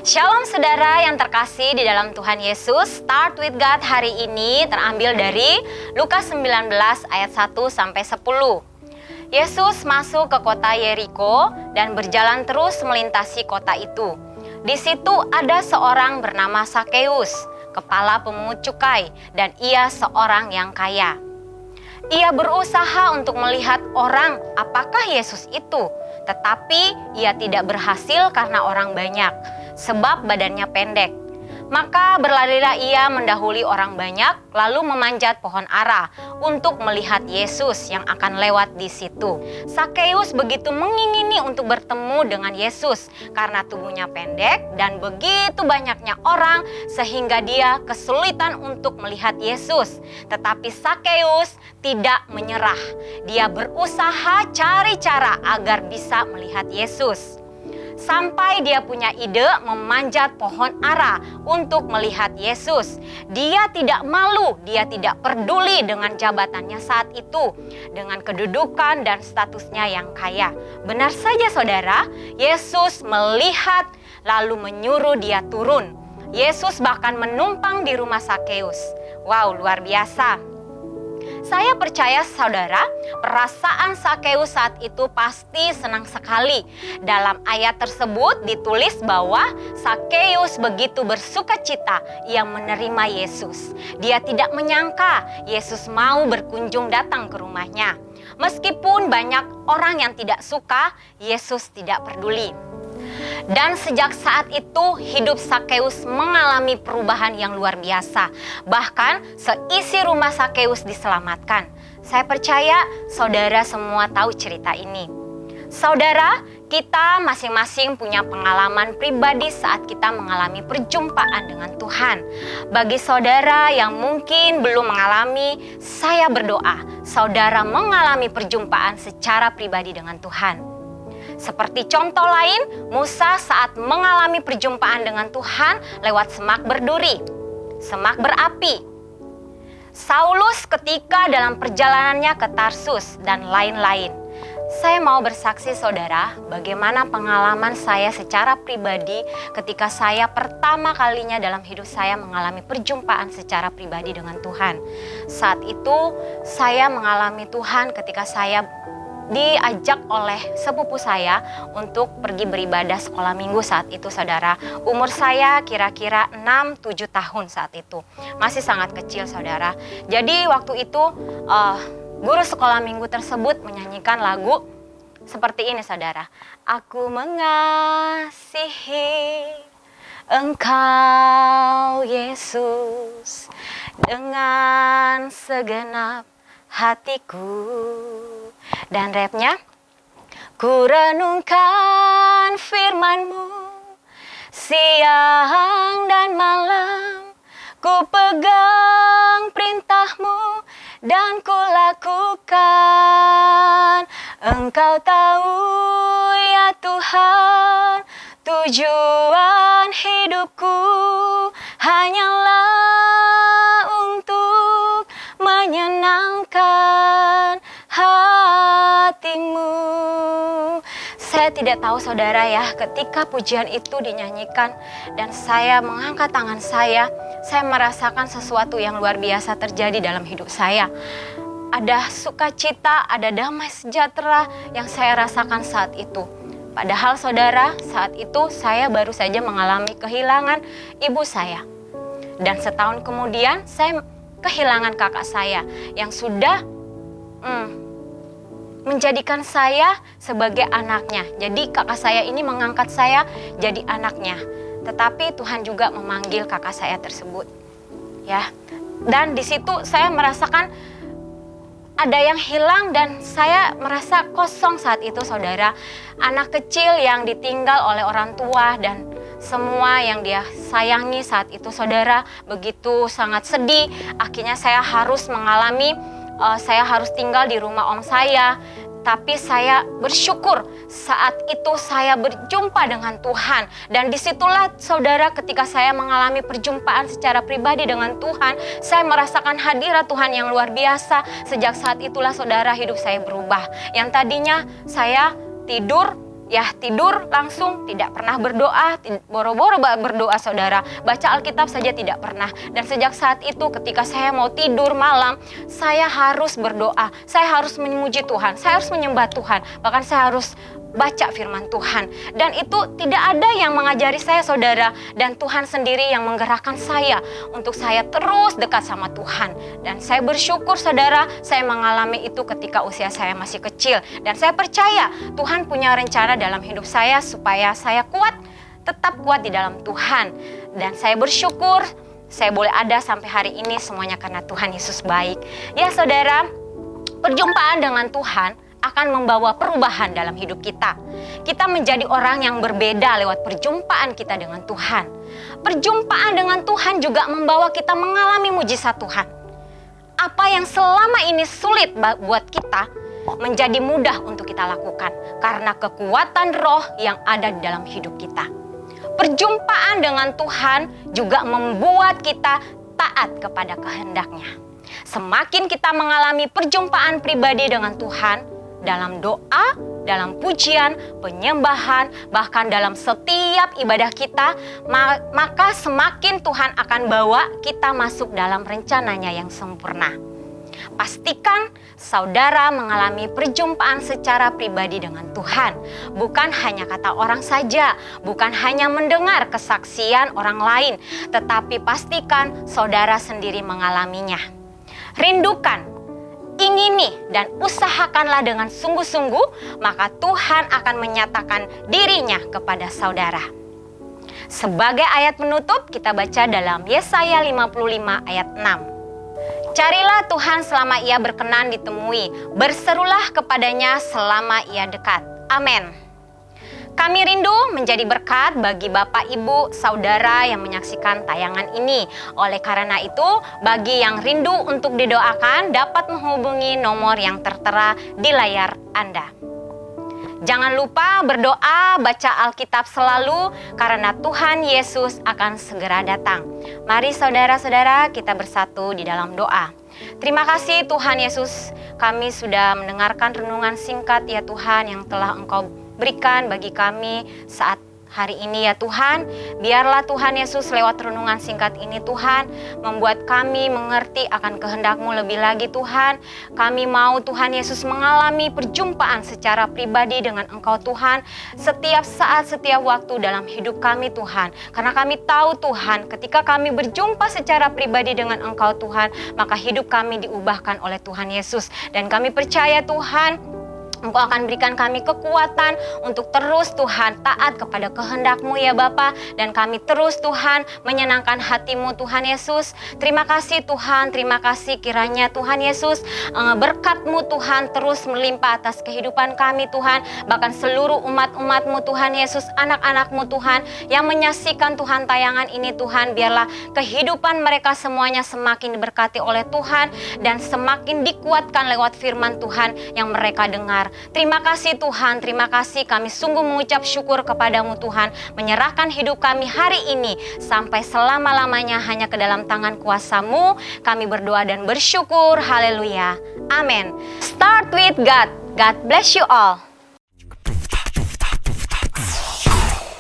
Shalom saudara yang terkasih di dalam Tuhan Yesus. Start with God hari ini terambil dari Lukas 19 ayat 1 sampai 10. Yesus masuk ke kota Yeriko dan berjalan terus melintasi kota itu. Di situ ada seorang bernama Sakeus, kepala pemungut cukai, dan ia seorang yang kaya. Ia berusaha untuk melihat orang apakah Yesus itu, tetapi ia tidak berhasil karena orang banyak, sebab badannya pendek. Maka berlarilah ia mendahului orang banyak, lalu memanjat pohon ara untuk melihat Yesus yang akan lewat di situ. Sakeus begitu mengingini untuk bertemu dengan Yesus karena tubuhnya pendek dan begitu banyaknya orang sehingga dia kesulitan untuk melihat Yesus. Tetapi Sakeus tidak menyerah. Dia berusaha cari cara agar bisa melihat Yesus. Sampai dia punya ide memanjat pohon ara untuk melihat Yesus. Dia tidak malu, dia tidak peduli dengan jabatannya saat itu, dengan kedudukan dan statusnya yang kaya. Benar saja saudara, Yesus melihat lalu menyuruh dia turun. Yesus bahkan menumpang di rumah Sakeus. Wow, luar biasa. Saya percaya saudara, perasaan Sakeus saat itu pasti senang sekali. Dalam ayat tersebut ditulis bahwa Sakeus begitu bersukacita ia menerima Yesus. Dia tidak menyangka Yesus mau berkunjung datang ke rumahnya. Meskipun banyak orang yang tidak suka, Yesus tidak peduli. Dan sejak saat itu hidup Sakeus mengalami perubahan yang luar biasa. Bahkan seisi rumah Sakeus diselamatkan. Saya percaya saudara semua tahu cerita ini. Saudara, kita masing-masing punya pengalaman pribadi saat kita mengalami perjumpaan dengan Tuhan. Bagi saudara yang mungkin belum mengalami, saya berdoa saudara mengalami perjumpaan secara pribadi dengan Tuhan. Seperti contoh lain, Musa saat mengalami perjumpaan dengan Tuhan lewat semak berduri, semak berapi. Saulus ketika dalam perjalanannya ke Tarsus dan lain-lain. Saya mau bersaksi saudara, bagaimana pengalaman saya secara pribadi ketika saya pertama kalinya dalam hidup saya mengalami perjumpaan secara pribadi dengan Tuhan. Saat itu saya mengalami Tuhan ketika saya diajak oleh sepupu saya untuk pergi beribadah sekolah minggu saat itu saudara. Umur saya kira-kira 6-7 tahun saat itu. Masih sangat kecil saudara. Jadi waktu itu guru sekolah minggu tersebut menyanyikan lagu seperti ini saudara. Aku mengasihi Engkau Yesus dengan segenap hatiku. Dan rapnya, ku renungkan firman-Mu siang dan malam, ku pegang perintah-Mu dan ku lakukan. Engkau tahu ya Tuhan, tujuan hidupku hanyalah untuk menyenangkan hatimu. Saya tidak tahu saudara ya, ketika pujian itu dinyanyikan dan saya mengangkat tangan saya merasakan sesuatu yang luar biasa terjadi dalam hidup saya. Ada sukacita, ada damai sejahtera yang saya rasakan saat itu. Padahal saudara, saat itu saya baru saja mengalami kehilangan ibu saya. Dan setahun kemudian saya kehilangan kakak saya yang sudah menjadikan saya sebagai anaknya. Jadi kakak saya ini mengangkat saya jadi anaknya. Tetapi Tuhan juga memanggil kakak saya tersebut. Ya. Dan di situ saya merasakan ada yang hilang dan saya merasa kosong saat itu saudara. Anak kecil yang ditinggal oleh orang tua dan semua yang dia sayangi saat itu saudara begitu sangat sedih. Akhirnya saya harus saya harus tinggal di rumah om saya. Tapi saya bersyukur saat itu saya berjumpa dengan Tuhan. Dan disitulah saudara ketika saya mengalami perjumpaan secara pribadi dengan Tuhan. Saya merasakan hadirat Tuhan yang luar biasa. Sejak saat itulah saudara hidup saya berubah. Yang tadinya saya tidur ya tidur langsung, tidak pernah berdoa, boro-boro berdoa saudara, baca Alkitab saja tidak pernah. Dan sejak saat itu ketika saya mau tidur malam, saya harus berdoa, saya harus memuji Tuhan, saya harus menyembah Tuhan, bahkan saya harus baca firman Tuhan. Dan itu tidak ada yang mengajari saya saudara, dan Tuhan sendiri yang menggerakkan saya untuk saya terus dekat sama Tuhan. Dan saya bersyukur saudara, saya mengalami itu ketika usia saya masih kecil. Dan saya percaya Tuhan punya rencana dalam hidup saya supaya saya kuat, tetap kuat di dalam Tuhan. Dan saya bersyukur saya boleh ada sampai hari ini semuanya karena Tuhan Yesus baik. Ya saudara, perjumpaan dengan Tuhan akan membawa perubahan dalam hidup kita. Kita menjadi orang yang berbeda lewat perjumpaan kita dengan Tuhan. Perjumpaan dengan Tuhan juga membawa kita mengalami mujizat Tuhan. Apa yang selama ini sulit buat kita menjadi mudah untuk kita lakukan karena kekuatan roh yang ada di dalam hidup kita. Perjumpaan dengan Tuhan juga membuat kita taat kepada kehendak-Nya. Semakin kita mengalami perjumpaan pribadi dengan Tuhan, dalam doa, dalam pujian, penyembahan, bahkan dalam setiap ibadah kita, maka semakin Tuhan akan bawa kita masuk dalam rencananya yang sempurna. Pastikan saudara mengalami perjumpaan secara pribadi dengan Tuhan. Bukan hanya kata orang saja, bukan hanya mendengar kesaksian orang lain, tetapi pastikan saudara sendiri mengalaminya. Rindukan, ingini dan usahakanlah dengan sungguh-sungguh, maka Tuhan akan menyatakan dirinya kepada saudara. Sebagai ayat menutup, kita baca dalam Yesaya 55 ayat 6. Carilah Tuhan selama Ia berkenan ditemui, berserulah kepadanya selama Ia dekat. Amin. Kami rindu menjadi berkat bagi Bapak, Ibu, Saudara yang menyaksikan tayangan ini. Oleh karena itu, bagi yang rindu untuk didoakan dapat menghubungi nomor yang tertera di layar Anda. Jangan lupa berdoa, baca Alkitab selalu karena Tuhan Yesus akan segera datang. Mari saudara-saudara kita bersatu di dalam doa. Terima kasih Tuhan Yesus, kami sudah mendengarkan renungan singkat ya Tuhan yang telah Engkau berikan bagi kami saat hari ini ya Tuhan. Biarlah Tuhan Yesus lewat renungan singkat ini Tuhan membuat kami mengerti akan kehendak-Mu lebih lagi Tuhan. Kami mau Tuhan Yesus mengalami perjumpaan secara pribadi dengan Engkau Tuhan setiap saat, setiap waktu dalam hidup kami Tuhan. Karena kami tahu Tuhan ketika kami berjumpa secara pribadi dengan Engkau Tuhan, maka hidup kami diubahkan oleh Tuhan Yesus. Dan kami percaya Tuhan, Engkau akan berikan kami kekuatan untuk terus Tuhan taat kepada kehendak-Mu ya Bapa. Dan kami terus Tuhan menyenangkan hati-Mu Tuhan Yesus. Terima kasih Tuhan, terima kasih kiranya Tuhan Yesus berkat-Mu Tuhan terus melimpah atas kehidupan kami Tuhan. Bahkan seluruh umat-umat-Mu Tuhan Yesus, anak-anak-Mu Tuhan yang menyaksikan Tuhan tayangan ini Tuhan. Biarlah kehidupan mereka semuanya semakin diberkati oleh Tuhan dan semakin dikuatkan lewat firman Tuhan yang mereka dengar. Terima kasih Tuhan, terima kasih kami sungguh mengucap syukur kepadamu Tuhan. Menyerahkan hidup kami hari ini sampai selama-lamanya hanya ke dalam tangan kuasa-Mu. Kami berdoa dan bersyukur, haleluya, amin. Start with God, God bless you all.